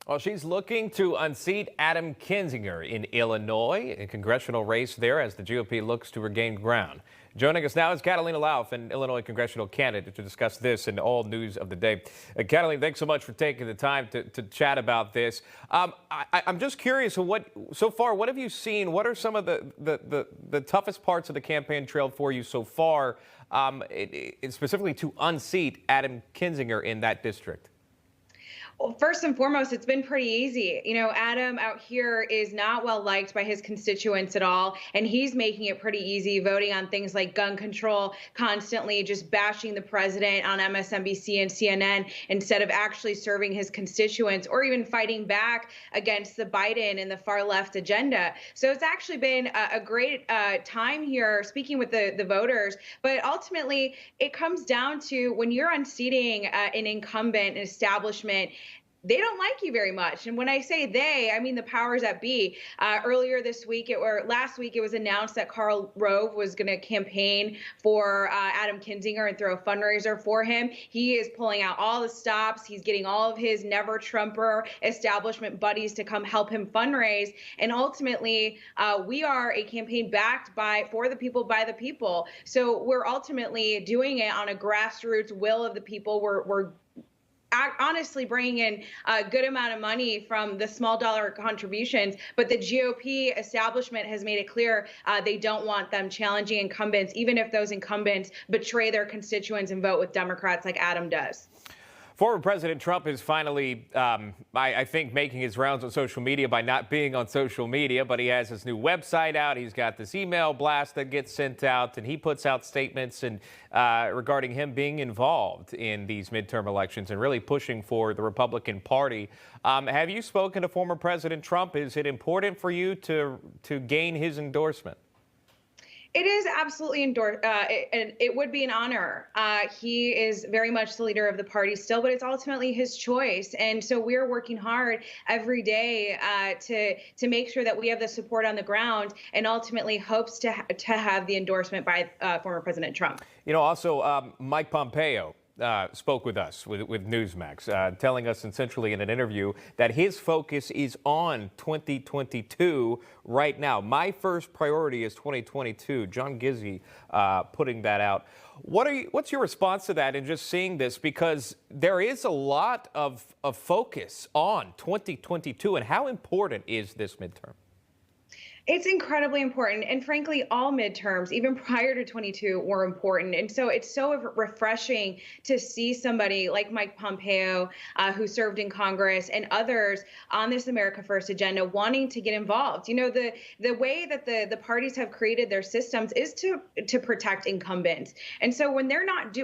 Well, she's looking to unseat Adam Kinzinger in Illinois, a congressional race there as the GOP looks to regain ground. Joining us now is Catalina Lauf, an Illinois congressional candidate, to discuss this and all news of the day. Catalina, thanks so much for taking the time to chat about this. I'm just curious, so far, what have you seen? What are some of the toughest parts of the campaign trail for you so far, specifically to unseat Adam Kinzinger in that district? Well, first and foremost, it's been pretty easy. Adam out here is not well liked by his constituents at all, and he's making it pretty easy, voting on things like gun control, constantly just bashing the president on MSNBC and CNN instead of actually serving his constituents or even fighting back against the Biden and the far left agenda. So it's actually been a great time here speaking with the voters. But ultimately, it comes down to when you're unseating an incumbent, an establishment, they don't like you very much. And when I say they, I mean the powers that be. Earlier this week, last week, it was announced that Karl Rove was going to campaign for Adam Kinzinger and throw a fundraiser for him. He is pulling out all the stops. He's getting all of his never Trumper establishment buddies to come help him fundraise. And ultimately, we are a campaign backed for the people, by the people. So we're ultimately doing it on a grassroots will of the people. We're honestly bringing in a good amount of money from the small dollar contributions, but the GOP establishment has made it clear they don't want them challenging incumbents, even if those incumbents betray their constituents and vote with Democrats like Adam does. Former President Trump is finally, I think, making his rounds on social media by not being on social media, but he has his new website out. He's got this email blast that gets sent out, and he puts out statements regarding him being involved in these midterm elections and really pushing for the Republican Party. Have you spoken to former President Trump? Is it important for you to gain his endorsement? It is absolutely endorsed, and it would be an honor. He is very much the leader of the party still, but it's ultimately his choice. And so we're working hard every day to make sure that we have the support on the ground, and ultimately hopes to have the endorsement by former President Trump. Also, Mike Pompeo spoke with us, with Newsmax, telling us essentially in an interview that his focus is on 2022 right now. My first priority is 2022. John Gizzi putting that out. What's your response to that and just seeing this? Because there is a lot of focus on 2022, and how important is this midterm? It's incredibly important. And frankly, all midterms, even prior to 22, were important. And so it's so refreshing to see somebody like Mike Pompeo, who served in Congress, and others on this America First agenda wanting to get involved. The way that the parties have created their systems is to protect incumbents. And so when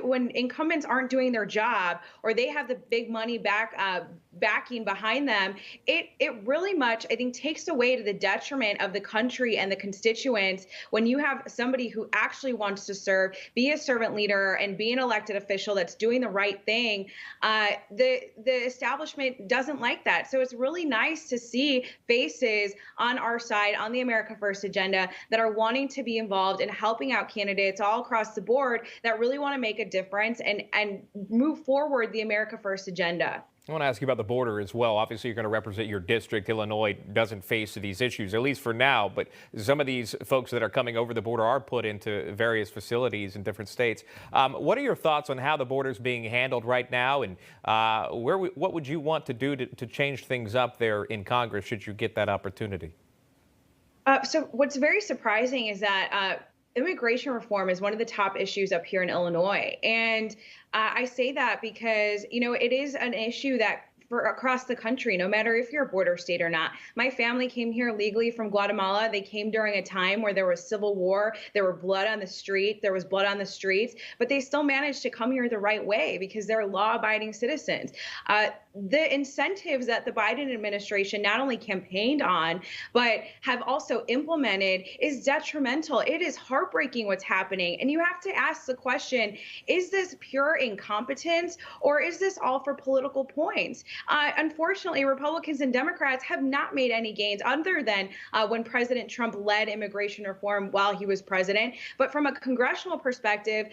when incumbents aren't doing their job, or they have the big money backing behind them, it really much, I think, takes away to the detriment of the country and the constituents when you have somebody who actually wants to serve, be a servant leader, and be an elected official that's doing the right thing. The establishment doesn't like that. So it's really nice to see faces on our side, on the America First agenda, that are wanting to be involved and helping out candidates all across the board that really want to make a difference and move forward the America First agenda. I want to ask you about the border as well. Obviously, you're going to represent your district. Illinois doesn't face these issues, at least for now, but some of these folks that are coming over the border are put into various facilities in different states. What are your thoughts on how the border is being handled right now, and what would you want to do to change things up there in Congress should you get that opportunity? So what's very surprising is that immigration reform is one of the top issues up here in Illinois. And I say that because, it is an issue that across the country, no matter if you're a border state or not. My family came here legally from Guatemala. They came during a time where there was civil war. There was blood on the streets, but they still managed to come here the right way because they're law-abiding citizens. The incentives that the Biden administration not only campaigned on, but have also implemented is detrimental. It is heartbreaking what's happening. And you have to ask the question, is this pure incompetence, or is this all for political points? Unfortunately, Republicans and Democrats have not made any gains other than when President Trump led immigration reform while he was president. But from a congressional perspective,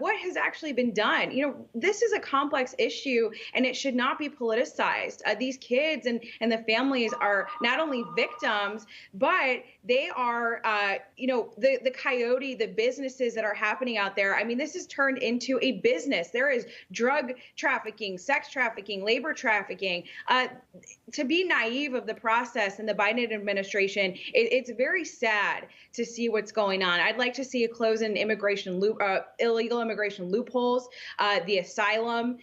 what has actually been done? This is a complex issue, and it should not be politicized. These kids and the families are not only victims, but they are, the coyote, the businesses that are happening out there. I mean, this has turned into a business. There is drug trafficking, sex trafficking, labor trafficking. To be naive of the process in the Biden administration, it's very sad to see what's going on. I'd like to see a close in illegal immigration loopholes, the asylum,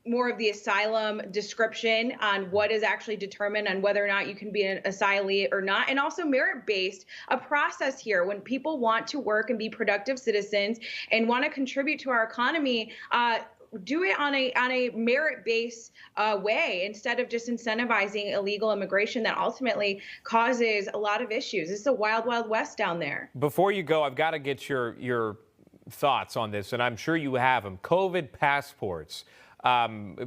more of the asylum description on what is actually determined on whether or not you can be an asylee or not, and also merit-based, a process here when people want to work and be productive citizens and want to contribute to our economy. Do it on a merit-based way instead of just incentivizing illegal immigration that ultimately causes a lot of issues. It's a wild, wild west down there. Before you go, I've got to get your thoughts on this, and I'm sure you have them. COVID passports.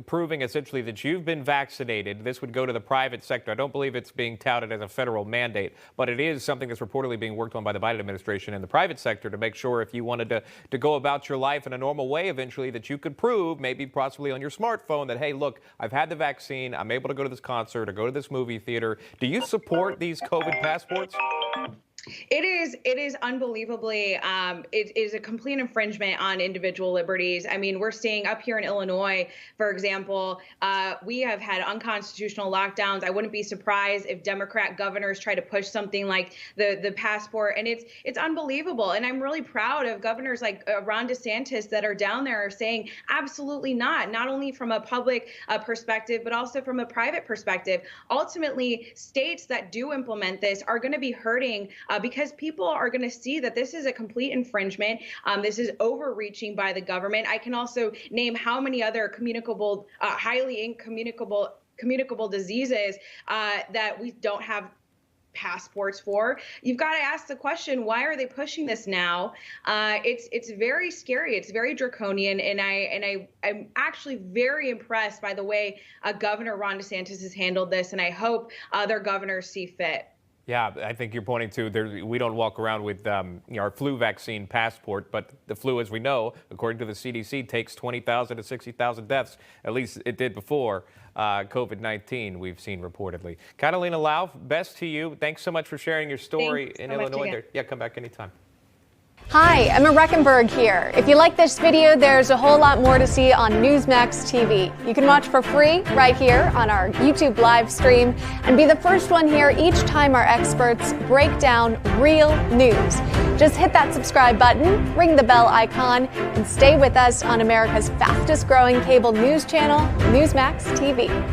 Proving essentially that you've been vaccinated. This would go to the private sector. I don't believe it's being touted as a federal mandate, but it is something that's reportedly being worked on by the Biden administration in the private sector to make sure if you wanted to go about your life in a normal way eventually that you could prove, maybe possibly on your smartphone, that, hey, look, I've had the vaccine. I'm able to go to this concert or go to this movie theater. Do you support these COVID passports? It is unbelievably, it is a complete infringement on individual liberties. I mean, we're seeing up here in Illinois, for example, we have had unconstitutional lockdowns. I wouldn't be surprised if Democrat governors try to push something like the passport, and it's unbelievable. And I'm really proud of governors like Ron DeSantis that are down there are saying absolutely not only from a public perspective, but also from a private perspective. Ultimately, states that do implement this are going to be hurting because people are going to see that this is a complete infringement. This is overreaching by the government. I can also name how many other communicable, highly communicable diseases that we don't have passports for. You've got to ask the question, why are they pushing this now? It's very scary. It's very draconian, and I'm actually very impressed by the way Governor Ron DeSantis has handled this, and I hope other governors see fit. Yeah, I think you're pointing to we don't walk around with our flu vaccine passport, but the flu, as we know, according to the CDC, takes 20,000 to 60,000 deaths. At least it did before COVID-19, we've seen reportedly. Catalina Lauf, best to you. Thanks so much for sharing your story in Illinois. Yeah, come back anytime. Hi, Emma Reckenberg here. If you like this video, there's a whole lot more to see on Newsmax TV. You can watch for free right here on our YouTube live stream and be the first one here each time our experts break down real news. Just hit that subscribe button, ring the bell icon, and stay with us on America's fastest growing cable news channel, Newsmax TV.